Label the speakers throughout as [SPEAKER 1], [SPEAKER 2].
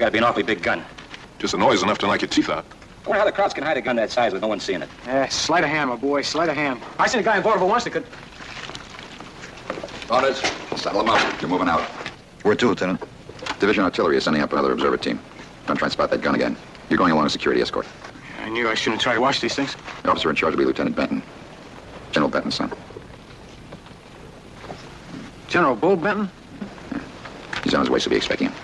[SPEAKER 1] got to be an awfully big gun.
[SPEAKER 2] Just a noise enough to knock your teeth out.
[SPEAKER 1] I wonder how the crowds can hide a gun that size with no one seeing it.
[SPEAKER 3] Sleight of hand, my boy, sleight of hand. I seen a guy in Baltimore once that could...
[SPEAKER 4] Orders. Saddle them up. You're moving out.
[SPEAKER 5] Where to, Lieutenant?
[SPEAKER 4] Division Artillery is sending up another observer team. Don't try and spot that gun again. You're going along as security escort.
[SPEAKER 3] I knew I shouldn't try to watch these things.
[SPEAKER 4] The officer in charge will be Lieutenant Benton. General Benton's son.
[SPEAKER 3] General Bull Benton?
[SPEAKER 4] He's on his way, so be expecting him.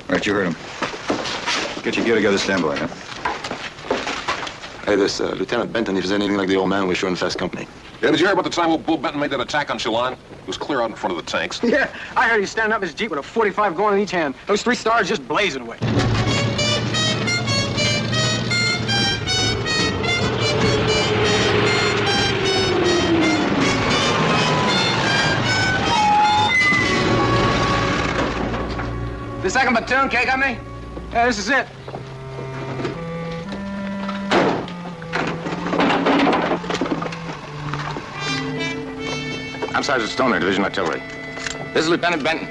[SPEAKER 5] Right, you heard him. Get your gear together, stand by, huh?
[SPEAKER 6] Hey, this Lieutenant Benton, if there's anything like the old man, we're sure in fast company.
[SPEAKER 2] Yeah, did you hear about the time old Bull Benton made that attack on Chelan? It was clear out in front of the tanks.
[SPEAKER 3] Yeah, I heard he's standing up in his Jeep with a .45 going in each hand. Those 3 stars just blazing away.
[SPEAKER 1] The 2nd platoon, K, got me?
[SPEAKER 3] Yeah, this is it.
[SPEAKER 1] I'm Sergeant Stoner, Division Artillery. This is Lieutenant Benton.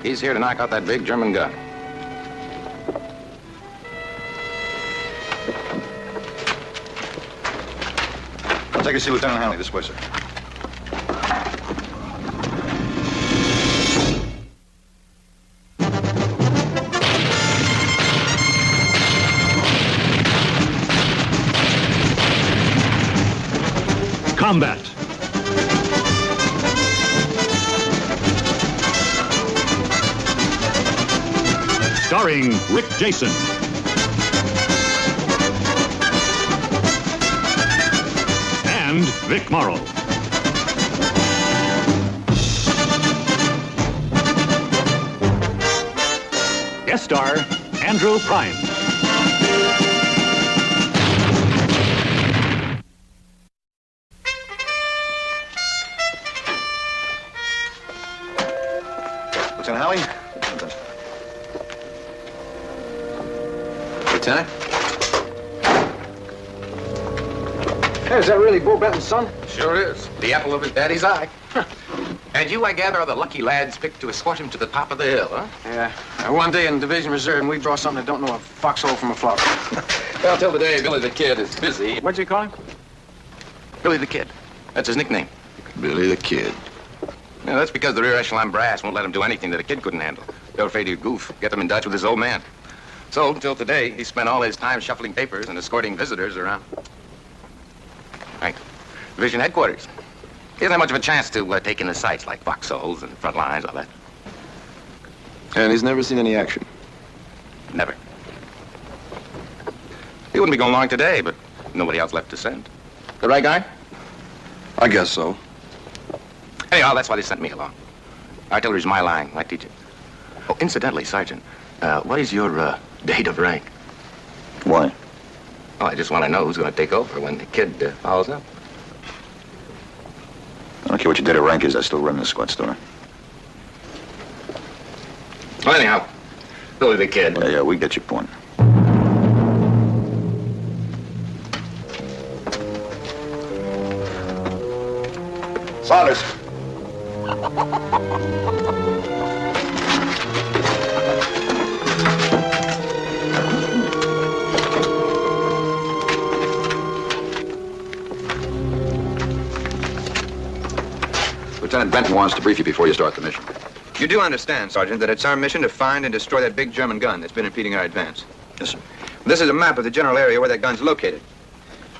[SPEAKER 1] He's here to knock out that big German gun.
[SPEAKER 5] I'll take you to see Lieutenant Hanley this way, sir.
[SPEAKER 7] Combat. Starring Rick Jason. And Vic Morrow. Guest star, Andrew Prime.
[SPEAKER 5] Lieutenant Hanley?
[SPEAKER 6] Lieutenant?
[SPEAKER 3] Hey, is that really Bull Benton's son?
[SPEAKER 1] Sure is. The apple of his daddy's eye. And you, I gather, are the lucky lads picked to escort him to the top of the hill, huh?
[SPEAKER 3] Yeah. One day in Division Reserve, and we draw something that don't know a foxhole from a flower.
[SPEAKER 1] Well, till the day Billy the Kid is busy.
[SPEAKER 3] What'd you call him?
[SPEAKER 1] Billy the Kid. That's his nickname.
[SPEAKER 6] Billy the Kid.
[SPEAKER 1] Yeah, that's because the rear echelon brass won't let him do anything that a kid couldn't handle. They're afraid he'd goof, get them in Dutch with his old man. So, till today, he spent all his time shuffling papers and escorting visitors around. Right. Division headquarters. He hasn't had much of a chance to take in the sights like foxholes and front lines, all that.
[SPEAKER 6] And he's never seen any action.
[SPEAKER 1] Never. He wouldn't be going long today, but nobody else left to send. The right guy?
[SPEAKER 6] I guess so.
[SPEAKER 1] Anyhow, that's why they sent me along. Artillery's my line. I teach it. Oh, incidentally, Sergeant, what is your date of rank?
[SPEAKER 5] Why?
[SPEAKER 1] Oh, I just want to know who's going to take over when the kid follows up.
[SPEAKER 5] I don't care what your date of rank is, I still run the squad store.
[SPEAKER 1] Well, anyhow, Billy the Kid.
[SPEAKER 5] Yeah, we get your point.
[SPEAKER 4] Saunders. Lieutenant Benton wants to brief you before you start the mission.
[SPEAKER 8] You do understand, Sergeant, that it's our mission to find and destroy that big German gun that's been impeding our advance.
[SPEAKER 5] Yes, sir.
[SPEAKER 8] This is a map of the general area where that gun's located.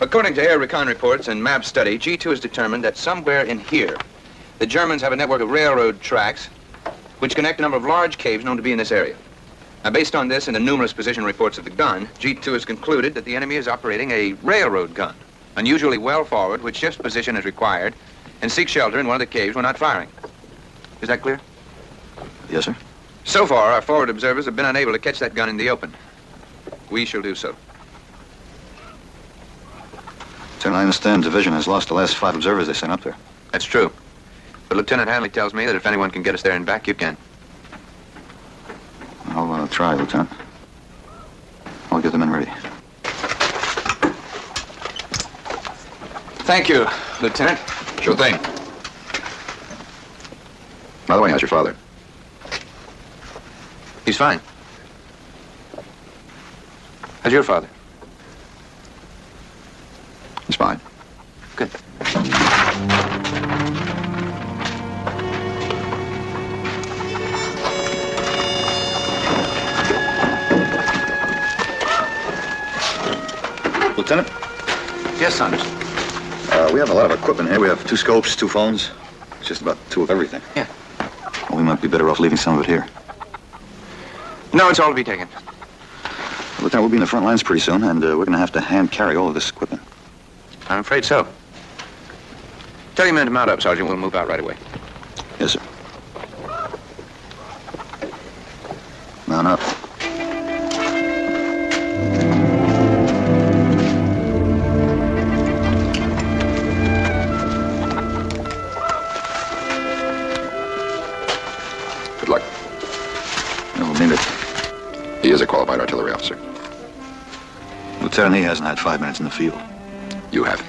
[SPEAKER 8] According to air recon reports and map study, G2 has determined that somewhere in here, the Germans have a network of railroad tracks which connect a number of large caves known to be in this area. Now, based on this and the numerous position reports of the gun, G2 has concluded that the enemy is operating a railroad gun, unusually well forward, which shifts position as required, and seeks shelter in one of the caves we're not firing. Is that clear?
[SPEAKER 5] Yes, sir.
[SPEAKER 8] So far, our forward observers have been unable to catch that gun in the open. We shall do so.
[SPEAKER 5] Lieutenant, I understand Division has lost the last 5 observers they sent up there.
[SPEAKER 8] That's true. But Lieutenant Hanley tells me that if anyone can get us there and back, you can.
[SPEAKER 5] I'll try, Lieutenant. I'll get the men ready.
[SPEAKER 8] Thank you, Lieutenant.
[SPEAKER 4] Sure thing. By the way, how's your father?
[SPEAKER 8] He's fine. How's your father?
[SPEAKER 4] He's fine.
[SPEAKER 8] Good.
[SPEAKER 5] Lieutenant,
[SPEAKER 8] Yes, Saunders.
[SPEAKER 5] we have a lot of equipment here. We have 2 scopes, 2 phones. It's just about 2 of everything.
[SPEAKER 8] Yeah.
[SPEAKER 5] Well, we might be better off leaving some of it here.
[SPEAKER 8] No, it's all to be taken.
[SPEAKER 5] Lieutenant, we'll be in the front lines pretty soon, and we're going to have to hand carry all of this equipment.
[SPEAKER 8] I'm afraid so. Tell your men to mount up, Sergeant. We'll move out right away.
[SPEAKER 5] Yes, sir. Mount up.
[SPEAKER 4] Good luck.
[SPEAKER 5] We'll need it.
[SPEAKER 4] He is a qualified artillery officer.
[SPEAKER 5] Lieutenant, he hasn't had 5 minutes in the field.
[SPEAKER 4] You have.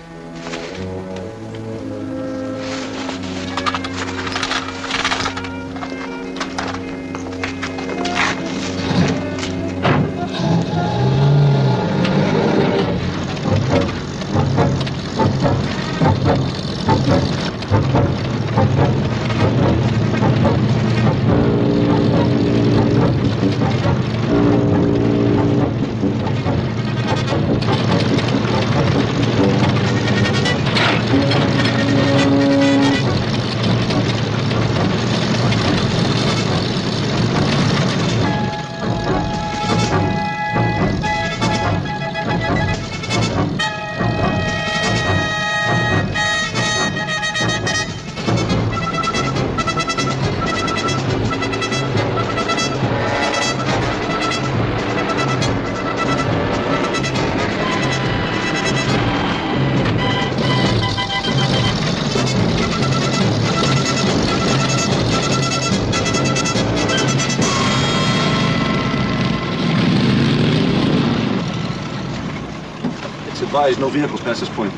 [SPEAKER 5] Advised, no vehicles past this point.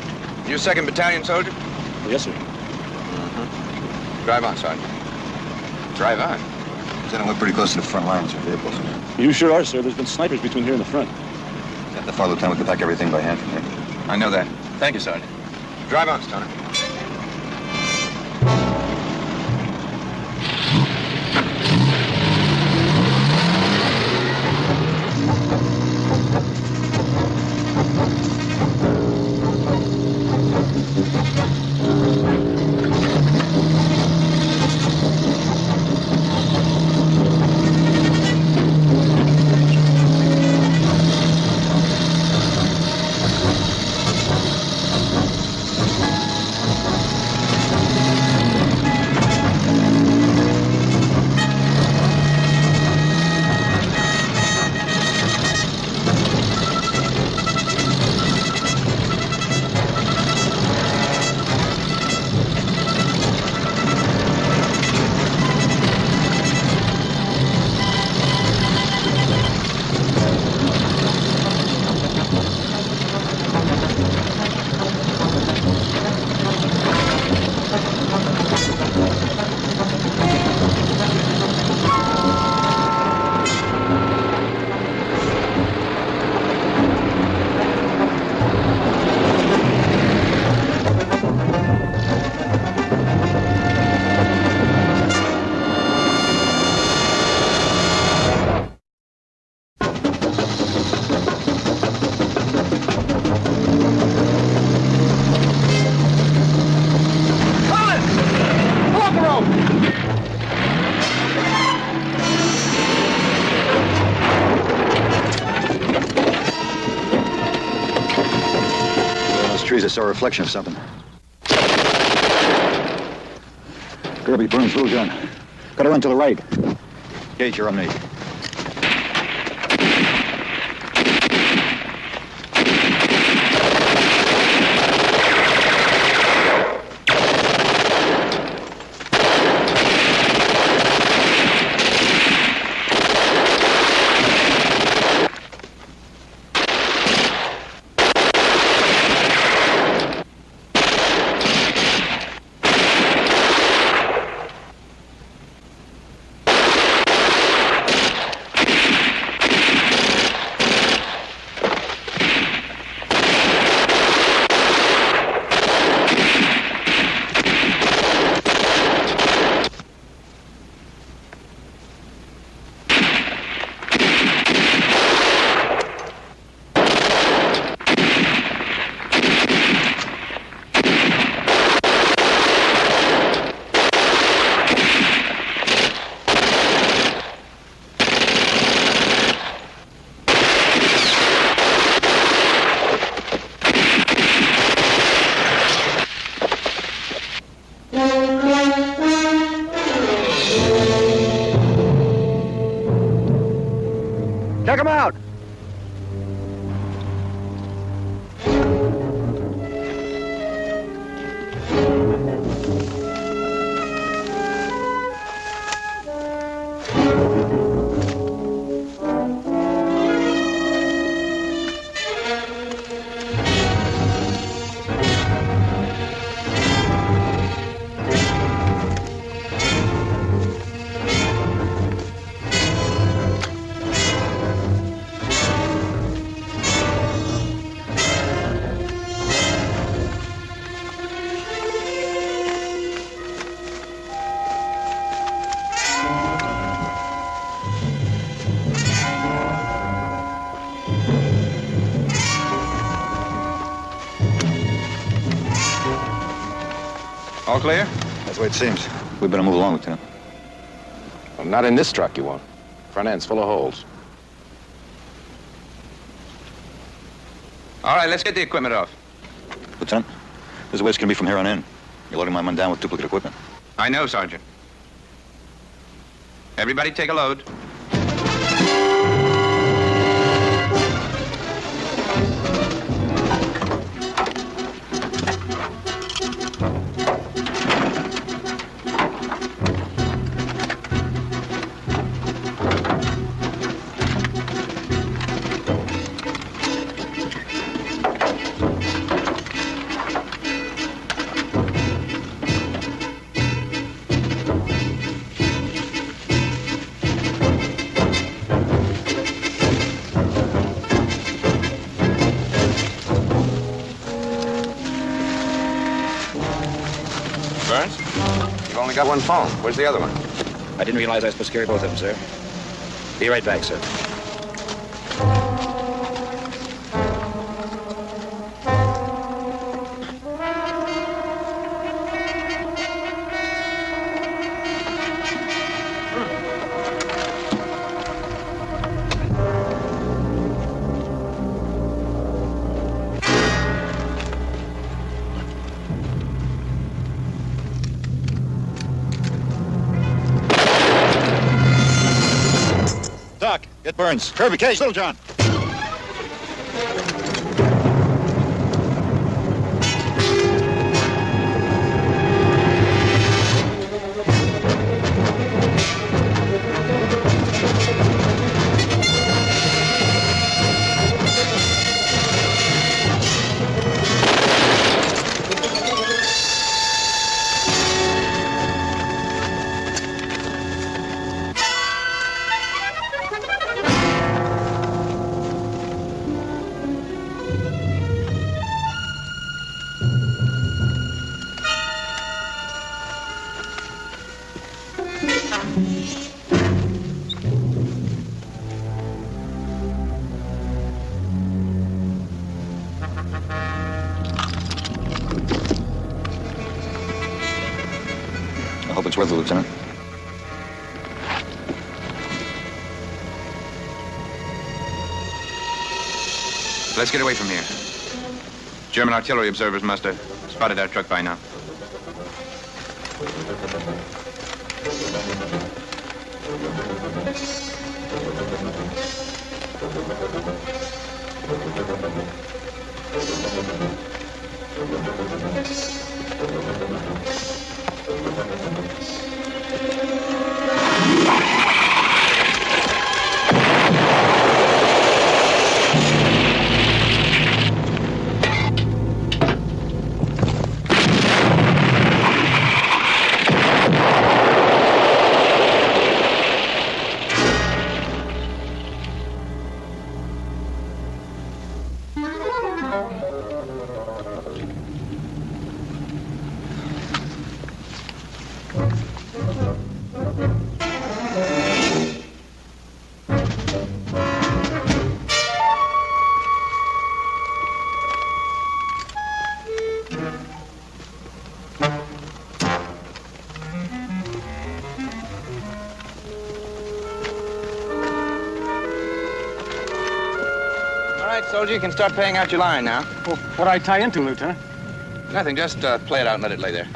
[SPEAKER 8] You 2nd Battalion, soldier?
[SPEAKER 5] Yes, sir.
[SPEAKER 8] Drive on, Sergeant. Drive on.
[SPEAKER 5] Lieutenant, we're pretty close to the front lines of vehicles.
[SPEAKER 9] You sure are, sir. There's been snipers between here and the front.
[SPEAKER 5] At the far, Lieutenant, we can pack everything by hand from here.
[SPEAKER 8] I know that. Thank you, Sergeant. Drive on, Stoner.
[SPEAKER 5] Trees, I saw a reflection of something. Kirby, Burns, blue gun. Gotta run to the right. Gage, you're on me.
[SPEAKER 3] Check him out!
[SPEAKER 8] All clear?
[SPEAKER 5] That's the way it seems. We better move along, Lieutenant.
[SPEAKER 2] Well, not in this truck, you won't. Front end's full of holes.
[SPEAKER 8] All right, let's get the equipment off.
[SPEAKER 5] Lieutenant, this is the way it's going to be from here on in. You're loading my men down with duplicate equipment.
[SPEAKER 8] I know, Sergeant. Everybody take a load. Burns, you've only got one phone. Where's the other one?
[SPEAKER 5] I didn't realize I was supposed to carry both of them, sir. Be right back, sir. Doc, get Burns. Kirby, Cage, Little John. I hope it's worth it, Lieutenant.
[SPEAKER 8] Let's get away from here. German artillery observers must have spotted our truck by now. All right, soldier, you can start paying out your line now.
[SPEAKER 3] Well, what'd I tie into, Lieutenant?
[SPEAKER 8] Nothing, just play it out and let it lay there.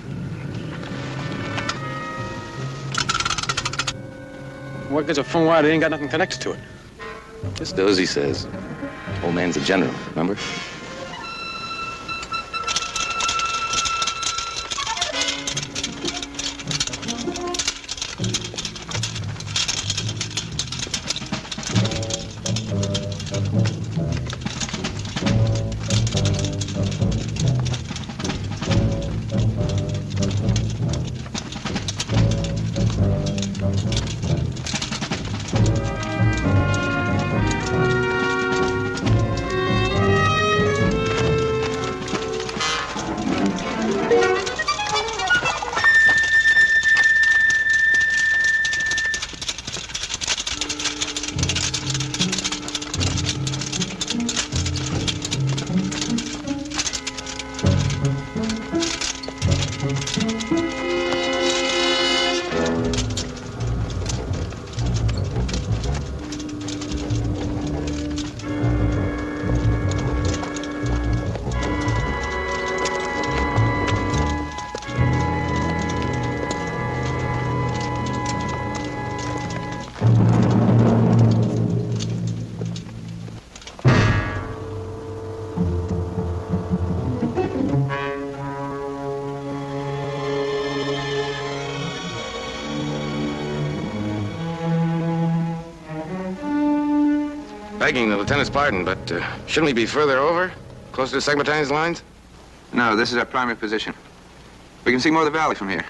[SPEAKER 3] What good's a phone wire that ain't got nothing connected to it?
[SPEAKER 1] Just do as he says. Old man's a general, remember? Begging the lieutenant's pardon, but shouldn't we be further over? Closer to Segmatine's lines?
[SPEAKER 8] No, this is our primary position. We can see more of the valley from here.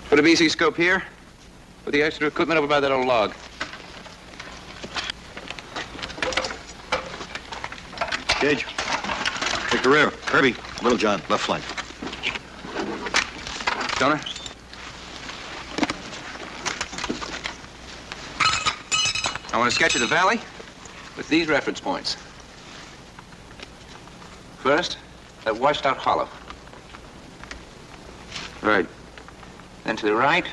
[SPEAKER 8] Put a BC scope here. Put the extra equipment over by that old log.
[SPEAKER 5] Gage, take the rear. Kirby, Little John, left flank.
[SPEAKER 8] Stoner? I want to sketch of the valley with these reference points. First, that washed out hollow.
[SPEAKER 1] Right.
[SPEAKER 8] Then to the right,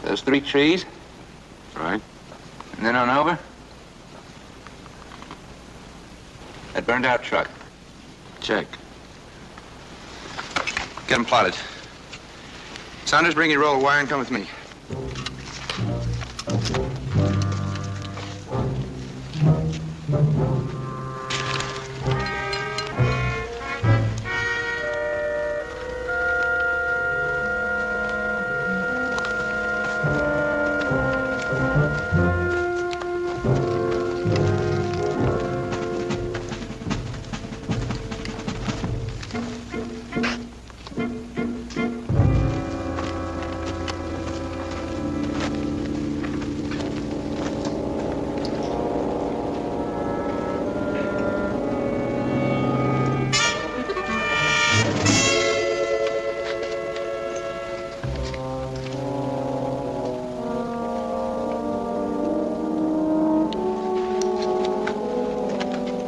[SPEAKER 8] those 3 trees.
[SPEAKER 1] Right.
[SPEAKER 8] And then on over, that burned out truck.
[SPEAKER 1] Check.
[SPEAKER 8] Get them plotted. Saunders, bring your roll of wire and come with me.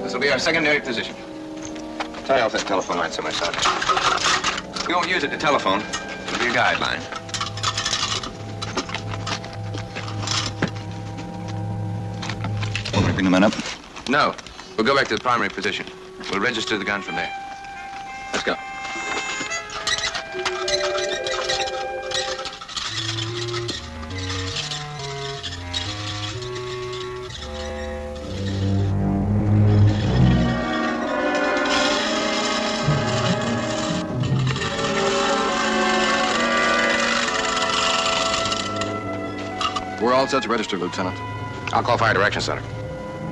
[SPEAKER 8] This will be our secondary position. Tie off that telephone line somewhere, Sergeant. We won't use it to telephone. It'll be a guideline.
[SPEAKER 5] Want me to bring the men up?
[SPEAKER 8] No. We'll go back to the primary position. We'll register the gun from there. Let's go.
[SPEAKER 4] We're all set to register, Lieutenant.
[SPEAKER 1] I'll call Fire Direction Center.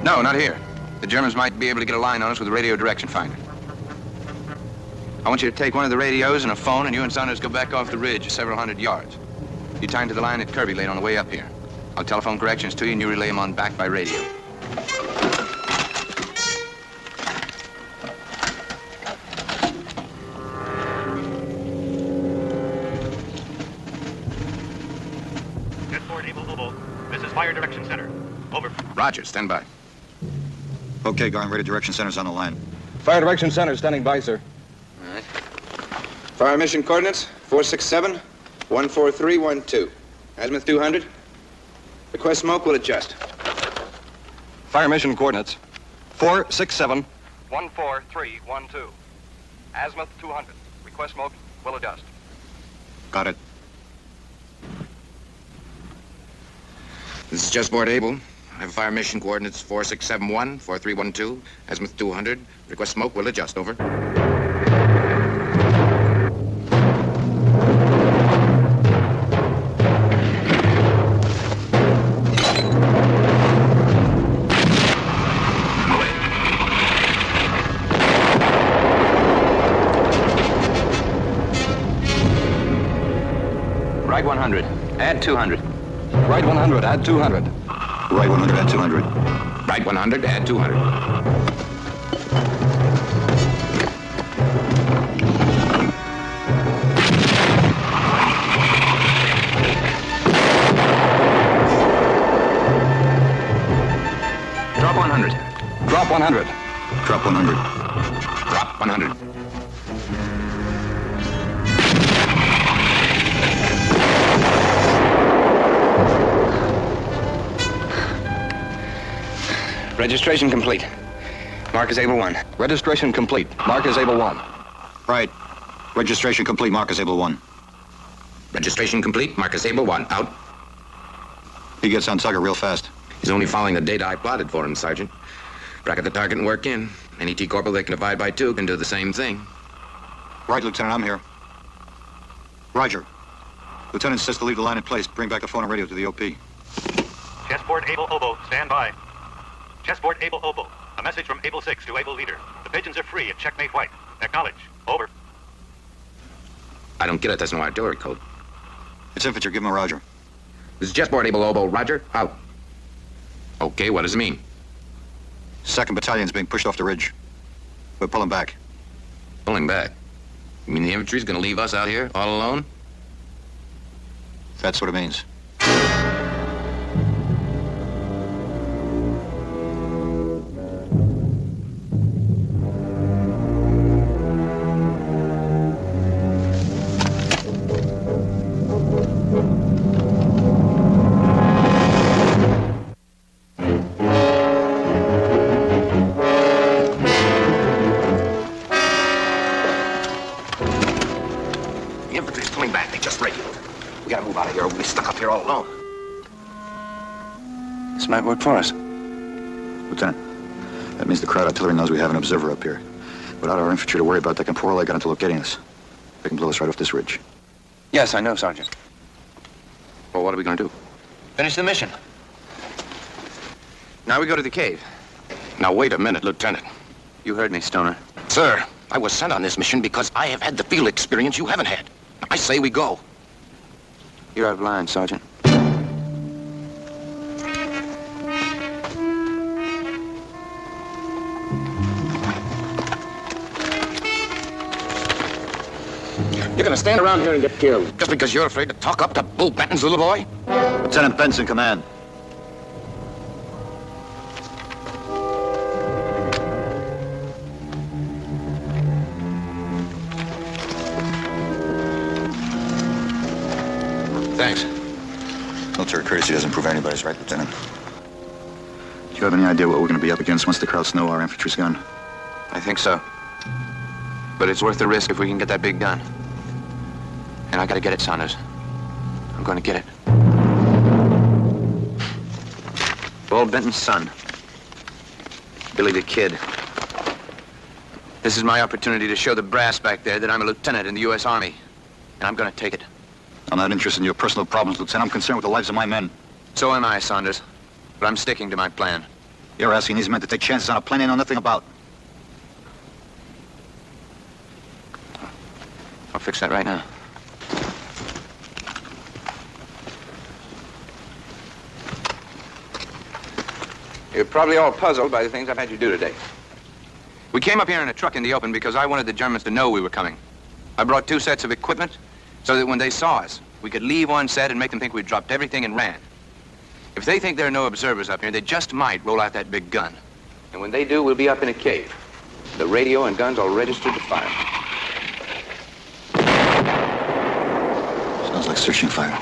[SPEAKER 8] No, not here. The Germans might be able to get a line on us with a radio direction finder. I want you to take one of the radios and a phone, and you and Saunders go back off the ridge several hundred yards. You tie into the line that Kirby laid on the way up here. I'll telephone corrections to you, and you relay them on back by radio.
[SPEAKER 7] This is Fire Direction Center. Over.
[SPEAKER 1] Roger, stand by.
[SPEAKER 5] Okay, Garn, Radio Direction Center's on the line.
[SPEAKER 3] Fire Direction Center standing by, sir.
[SPEAKER 8] All right. Fire mission coordinates, 467-14312. Azimuth 200. Request smoke, will adjust.
[SPEAKER 3] Fire mission coordinates, 467.
[SPEAKER 10] 14312.
[SPEAKER 7] Azimuth 200. Request smoke. Will adjust.
[SPEAKER 5] Got it.
[SPEAKER 1] This is Chessboard Able. I have fire mission coordinates 4671, 4312, azimuth 200. Request smoke, will adjust, over.
[SPEAKER 8] Right 100. Add 200.
[SPEAKER 5] Right 100, add 200. Right 100, add 200.
[SPEAKER 1] Right 100, add 200.
[SPEAKER 8] Drop 100.
[SPEAKER 5] Drop 100. Drop 100.
[SPEAKER 1] Drop 100.
[SPEAKER 8] Registration complete. Mark is Able 1.
[SPEAKER 5] Registration complete. Mark is Able 1. Right. Registration complete. Mark is Able 1.
[SPEAKER 1] Registration complete, Marcus Able 1, out.
[SPEAKER 5] He gets on Tucker real fast.
[SPEAKER 1] He's only following the data I plotted for him, Sergeant. Bracket the target and work in. Any T-Corporal that can divide by 2 can do the same thing.
[SPEAKER 5] Right, Lieutenant, I'm here. Roger. Lieutenant says to leave the line in place. Bring back the phone and radio to the OP.
[SPEAKER 7] Chessboard Able Obo, stand by. Chessboard Able Obo. A message from Able 6 to Able Leader. The pigeons are free at Checkmate White. Acknowledge. Over.
[SPEAKER 1] I don't get it, that's no artillery code.
[SPEAKER 5] It's infantry. Give him a Roger.
[SPEAKER 1] This is Chessboard Able Obo, Roger, out. Okay, what does it mean?
[SPEAKER 5] 2nd Battalion's being pushed off the ridge. We're pulling back.
[SPEAKER 1] Pulling back. You mean the infantry's gonna leave us out here, all alone?
[SPEAKER 5] That's what it means.
[SPEAKER 1] The infantry's pulling back, they just radioed. We gotta move out of here or we'll be stuck up here all alone.
[SPEAKER 8] This might work for us.
[SPEAKER 5] Lieutenant, that means the crowd artillery knows we have an observer up here. Without our infantry to worry about, they can pour all they got into locating us. They can blow us right off this ridge.
[SPEAKER 8] Yes, I know, Sergeant.
[SPEAKER 1] Well, what are we gonna do?
[SPEAKER 8] Finish the mission. Now we go to the cave.
[SPEAKER 1] Now, wait a minute, Lieutenant.
[SPEAKER 8] You heard me, Stoner.
[SPEAKER 1] Sir, I was sent on this mission because I have had the field experience you haven't had. I say we go.
[SPEAKER 8] You're out of line, Sergeant.
[SPEAKER 1] You're gonna stand around here and get killed just because you're afraid to talk up to Bull Benton's little boy?
[SPEAKER 5] Lieutenant Benson, command.
[SPEAKER 1] Thanks.
[SPEAKER 5] Military courtesy doesn't prove anybody's right, Lieutenant. Do you have any idea what we're going to be up against once the crowds know our infantry's gone?
[SPEAKER 8] I think so. But it's worth the risk if we can get that big gun. And I gotta get it, Saunders. I'm gonna get it. Bull Benton's son. Billy the Kid. This is my opportunity to show the brass back there that I'm a lieutenant in the U.S. Army. And I'm gonna take it.
[SPEAKER 5] I'm not interested in your personal problems, Lieutenant. I'm concerned with the lives of my men.
[SPEAKER 8] So am I, Saunders. But I'm sticking to my plan.
[SPEAKER 5] You're asking these men to take chances on a plane they know nothing about.
[SPEAKER 8] I'll fix that right now. You're probably all puzzled by the things I've had you do today. We came up here in a truck in the open because I wanted the Germans to know we were coming. I brought 2 sets of equipment so that when they saw us, we could leave one set and make them think we'd dropped everything and ran. If they think there are no observers up here, they just might roll out that big gun. And when they do, we'll be up in a cave. The radio and guns all registered to fire.
[SPEAKER 5] Sounds like searching fire.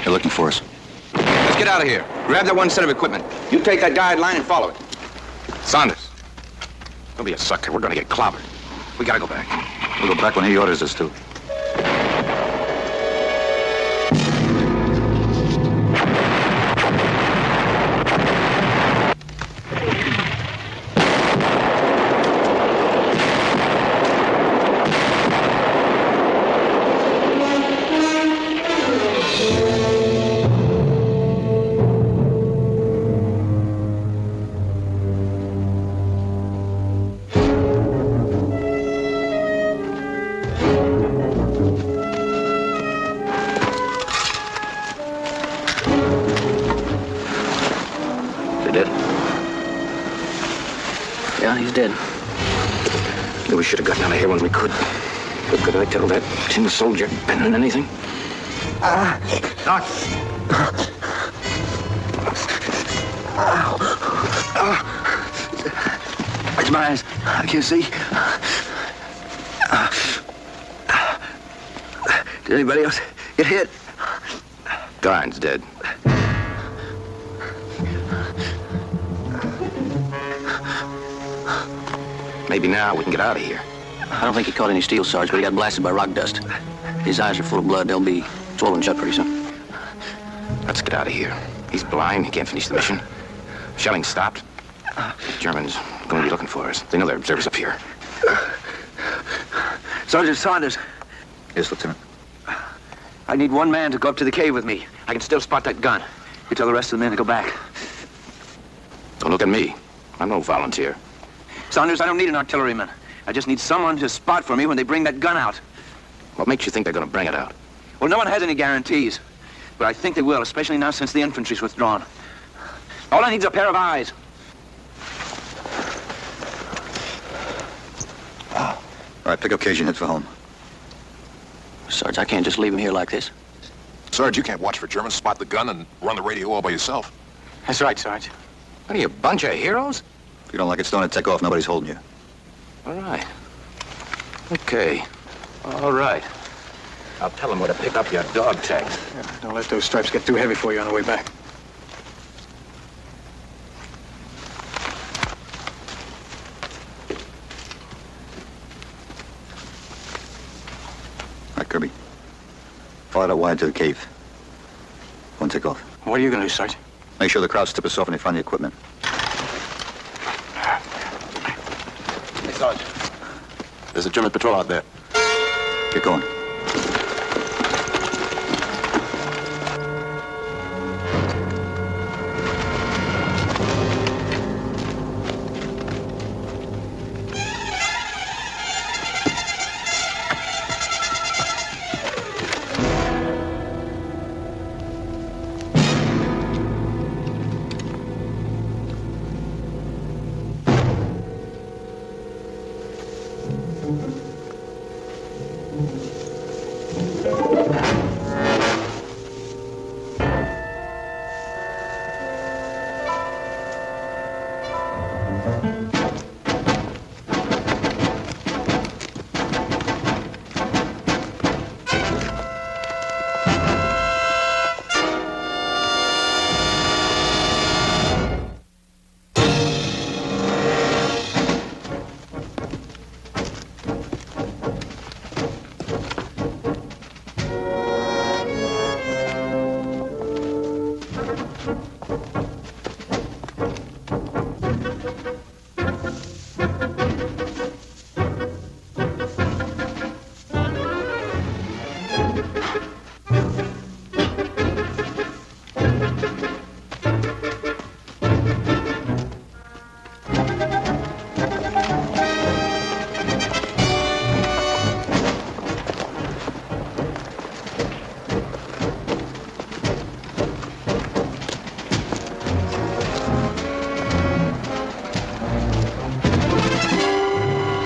[SPEAKER 5] They're looking for us.
[SPEAKER 8] Let's get out of here. Grab that one set of equipment. You take that guideline and follow it.
[SPEAKER 1] Saunders, don't be a sucker. We're gonna get clobbered. We gotta go back.
[SPEAKER 5] We'll go back when he orders us to.
[SPEAKER 3] Yeah, he's dead.
[SPEAKER 1] Knew we should have gotten out of here when we could. But could I tell that tin soldier better than anything? Doc!
[SPEAKER 3] Where's my eyes? I can't see. Did anybody else get hit?
[SPEAKER 1] Garn's dead. Maybe now we can get out of here.
[SPEAKER 3] I don't think he caught any steel, Sarge, but he got blasted by rock dust. His eyes are full of blood. They'll be swollen shut pretty soon.
[SPEAKER 1] Let's get out of here. He's blind. He can't finish the mission. Shelling's stopped. The Germans are going to be looking for us. They know there are observers up here.
[SPEAKER 3] Sergeant Saunders,
[SPEAKER 5] Yes, Lieutenant.
[SPEAKER 3] I need one man to go up to the cave with me. I can still spot that gun. You tell the rest of the men to go back.
[SPEAKER 1] Don't look at me. I'm no volunteer.
[SPEAKER 3] Saunders, I don't need an artilleryman. I just need someone to spot for me when they bring that gun out.
[SPEAKER 1] What makes you think they're going to bring it out?
[SPEAKER 3] Well, no one has any guarantees. But I think they will, especially now since the infantry's withdrawn. All I need is a pair of eyes.
[SPEAKER 5] All right, pick up Cage and head for home.
[SPEAKER 3] Sarge, I can't just leave him here like this.
[SPEAKER 2] Sarge, you can't watch for Germans, spot the gun, and run the radio all by yourself.
[SPEAKER 3] That's right, Sarge.
[SPEAKER 1] What are you, a bunch of heroes?
[SPEAKER 5] If you don't like it, Stone, and take off. Nobody's holding you.
[SPEAKER 1] All right. Okay. All right. I'll tell them where to pick up your dog tags.
[SPEAKER 3] Yeah, don't let those stripes get too heavy for you on the way back.
[SPEAKER 5] All right, Kirby. Follow that wire to the cave. Go and take off.
[SPEAKER 3] What are you going to do, Sarge?
[SPEAKER 5] Make sure the crowds tip us off when they find the equipment.
[SPEAKER 2] Hey, Sarge. There's a German patrol out there.
[SPEAKER 5] Get going.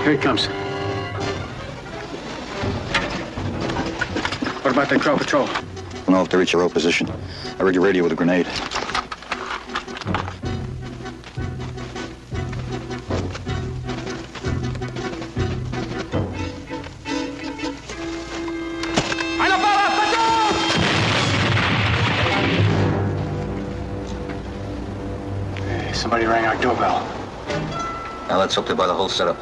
[SPEAKER 3] Here it comes. What about that crowd patrol?
[SPEAKER 5] We'll know if they reach a row position. I rigged your radio with a grenade.
[SPEAKER 3] Somebody rang our doorbell.
[SPEAKER 5] Now let's hope they buy the whole setup.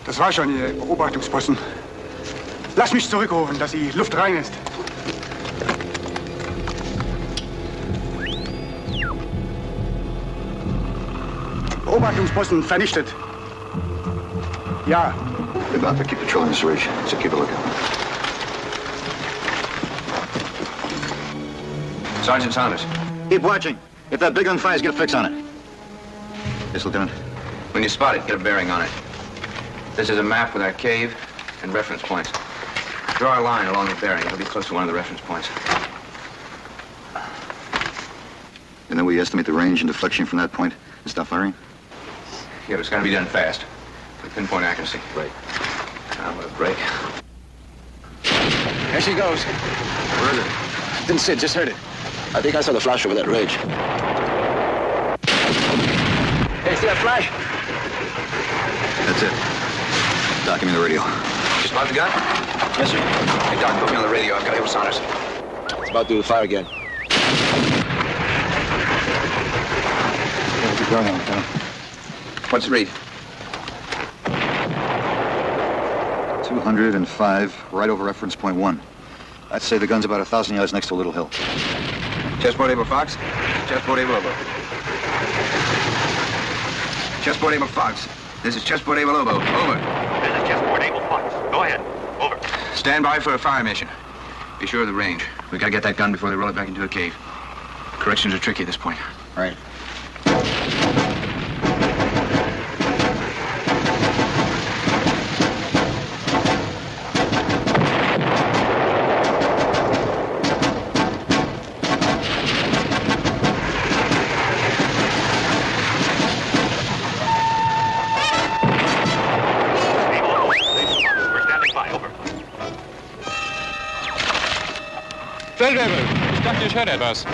[SPEAKER 10] Das war schon Ihr Beobachtungsposten. Lass mich zurückrufen, dass die Luft rein ist. Beobachtungsposten vernichtet. Ja.
[SPEAKER 5] We're about to keep patrolling this ridge, so keep a lookout.
[SPEAKER 8] Sergeant Saunders.
[SPEAKER 5] Keep watching. If that big gun fires, get a fix on it. Yes, Lieutenant.
[SPEAKER 8] When you spot it, get a bearing on it. This is a map with our cave and reference points. Draw a line along the bearing. It'll be close to one of the reference points.
[SPEAKER 5] And then we estimate the range and deflection from that point and stop firing?
[SPEAKER 8] Yeah, but it's got to be done fast. With pinpoint accuracy.
[SPEAKER 6] Right.
[SPEAKER 8] Now, let it break.
[SPEAKER 3] There she goes.
[SPEAKER 6] Where is it?
[SPEAKER 3] Didn't see it, just heard it.
[SPEAKER 6] I think I saw the flash over that ridge.
[SPEAKER 3] Hey, see that flash?
[SPEAKER 5] That's it. Doc, give me the radio.
[SPEAKER 8] You spot the gun?
[SPEAKER 3] Yes, sir.
[SPEAKER 8] Hey, Doc, put me on the radio. I've got to hear Saunders.
[SPEAKER 6] It's about to fire again.
[SPEAKER 5] Keep going, Lieutenant.
[SPEAKER 8] What's it read?
[SPEAKER 5] 205, right over reference point 1. I'd say the gun's about 1,000 yards next to a little hill.
[SPEAKER 8] Chessboard able Fox. Chessboard able Obo. Chessboard able Fox. This is Chessboard able Obo. Over.
[SPEAKER 7] This is chessboard able Fox. Go ahead. Over.
[SPEAKER 8] Stand by for a fire mission. Be sure of the range. We gotta get that gun before they roll it back into a cave. Corrections are tricky at this point.
[SPEAKER 5] Right.
[SPEAKER 11] Feldwebel, ich dachte, ich höre etwas.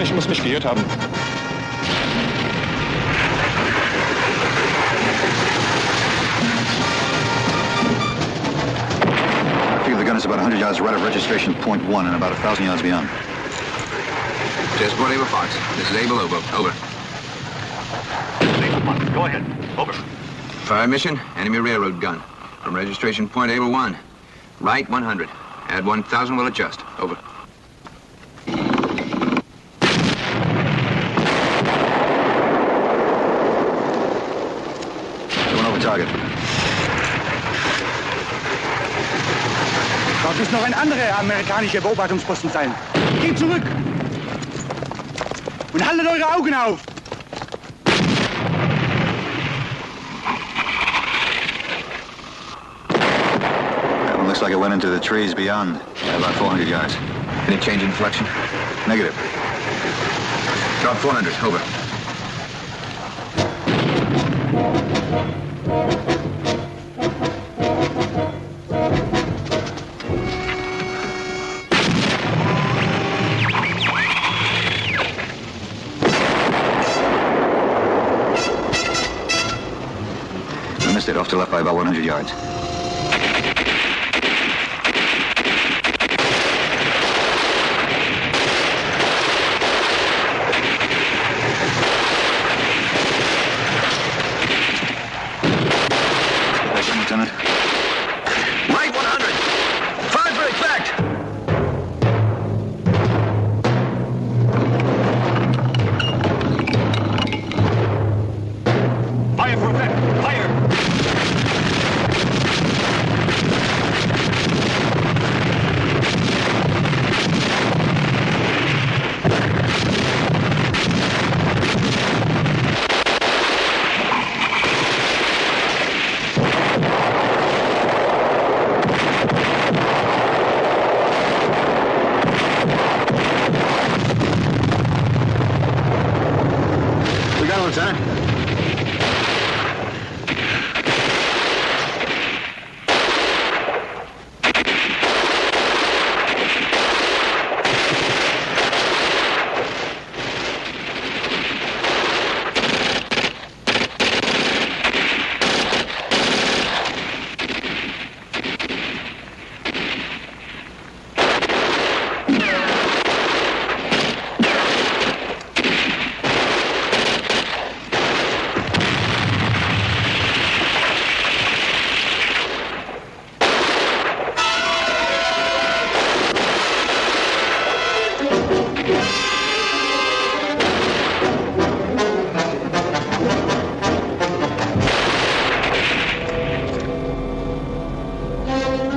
[SPEAKER 11] Ich muss mich geirrt haben.
[SPEAKER 5] I figure the gun is about 100 yards right of registration point 1 and about 1,000 yards beyond.
[SPEAKER 8] Chessboard able Fox. This is able Obo. Over.
[SPEAKER 7] Able Fox. Go ahead. Over.
[SPEAKER 8] Fire mission, enemy railroad gun. From registration point able 1. Right 100. Add 1,000, we'll adjust. Over.
[SPEAKER 5] Going over target.
[SPEAKER 10] Dort muss noch ein anderer amerikanischer Beobachtungsposten sein. Geht zurück! Und haltet eure Augen auf!
[SPEAKER 5] That one looks like it went into the trees beyond, at about 400 yards.
[SPEAKER 8] Any change in inflection?
[SPEAKER 5] Negative.
[SPEAKER 8] Drop 400. Over.
[SPEAKER 5] We missed it off to left by about 100 yards. Lieutenant.
[SPEAKER 3] Right 100. Fire for effect.
[SPEAKER 7] Fire for effect. Fire.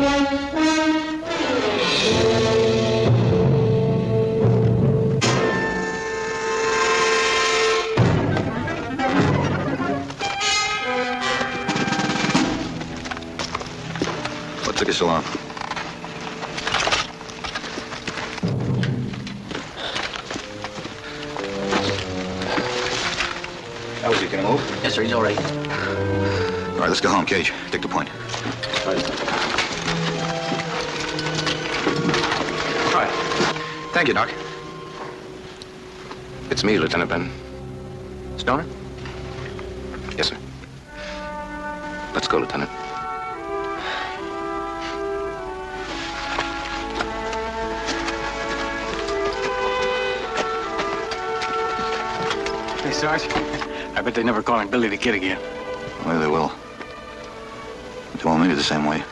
[SPEAKER 5] What took you so long? How was he gonna move?
[SPEAKER 3] Yes, sir, he's all right.
[SPEAKER 5] All right, let's go home, Cage. Take the point.
[SPEAKER 8] All right. Thank you, Doc.
[SPEAKER 1] It's me, Lieutenant Benton.
[SPEAKER 8] Stoner?
[SPEAKER 1] Yes, sir. Let's go, Lieutenant.
[SPEAKER 10] Hey, Sarge. I bet they're never calling Billy the Kid again.
[SPEAKER 5] Maybe they will. They won't meet it the same way.